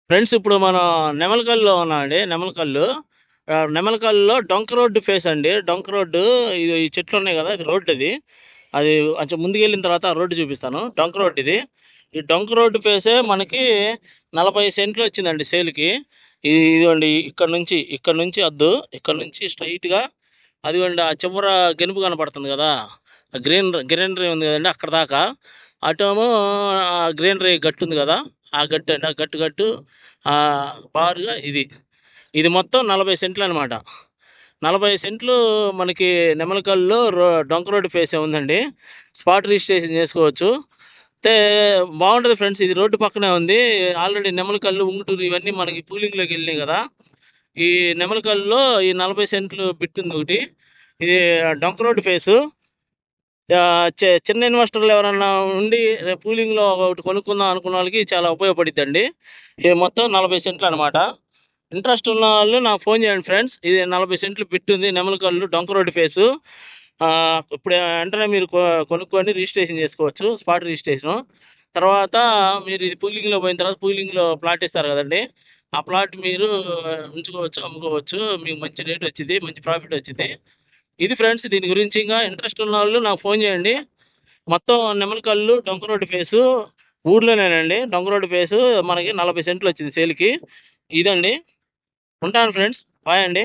Friends ఇప్పుడు మనం నెమలకల్లో ఉన్నామండి. నెమలకల్లో డొంక రోడ్డు ఫేస్ అండి. డొంక రోడ్డు ఇది ఈ చెట్లు ఉన్నాయి కదా, ఇది రోడ్డు అది. అది కొంచెం ముందుకెళ్ళిన తర్వాత ఆ రోడ్డు చూపిస్తాను. డొంక రోడ్డు ఇది. ఈ డొంక రోడ్డు ఫేసే మనకి 40 సెంట్లు వచ్చిందండి సేల్కి. ఇదిగోండి ఇక్కడ నుంచి అద్దు, ఇక్కడ నుంచి స్ట్రైట్గా అదిగోండి ఆ చివర గెనుపు కనపడుతుంది కదా, ఆ గ్రీనరీ ఉంది కదండి అక్కడ దాకా. అటేమో ఆ గ్రీనరీ గట్టు ఉంది కదా, ఆ గట్టు అండి, ఆ గట్టు ఆ బారుగా ఇది. ఇది మొత్తం 40 సెంట్లు అనమాట. 40 సెంట్లు మనకి నెమలకల్లో డొంక రోడ్డు ఫేసే ఉందండి. స్పాట్ రిజిస్ట్రేషన్ చేసుకోవచ్చు. అయితే బాగుంటుంది ఫ్రెండ్స్. ఇది రోడ్డు పక్కనే ఉంది. ఆల్రెడీ నెమలకల్లు, ఉంగుటూరు ఇవన్నీ మనకి పూలింగ్లోకి వెళ్ళినాయి కదా. ఈ నెమలకల్లో ఈ 40 సెంట్లు బిట్ ఉంది ఒకటి. ఇది డొంక రోడ్డు ఫేసు. చిన్న ఇన్వెస్టర్లు ఎవరన్నా ఉండి పూలింగ్లో ఒకటి కొనుక్కుందాం అనుకున్న వాళ్ళకి చాలా ఉపయోగపడుద్దండి. ఇది మొత్తం 40 సెంట్లు అనమాట. ఇంట్రెస్ట్ ఉన్న వాళ్ళు నాకు ఫోన్ చేయండి ఫ్రెండ్స్. ఇది 40 సెంట్లు బిట్ ఉంది, నెమలకల్లు, డొంక రోడ్డు ఫేసు. ఇప్పుడు వెంటనే మీరు కొనుక్కొని రిజిస్ట్రేషన్ చేసుకోవచ్చు, స్పాట్ రిజిస్ట్రేషను. తర్వాత మీరు ఇది పూలింగ్లో పోయిన తర్వాత పూలింగ్లో ప్లాట్ ఇస్తారు కదండి, ఆ ప్లాట్ మీరు ఉంచుకోవచ్చు, అమ్ముకోవచ్చు. మీకు మంచి రేట్ వచ్చింది, మంచి ప్రాఫిట్ వచ్చింది. ఇది ఫ్రెండ్స్ దీని గురించి. ఇంకా ఇంట్రెస్ట్ ఉన్న వాళ్ళు నాకు ఫోన్ చేయండి. మొత్తం నెమలకల్లు, డొంక రోడ్డు ఫేసు ఊర్లోనేనండి. డొంక రోడ్డు ఫేసు మనకి 40 సెంట్లు వచ్చింది సేల్కి. ఇదండి. ఉంటాను ఫ్రెండ్స్. బాయ్ అండి.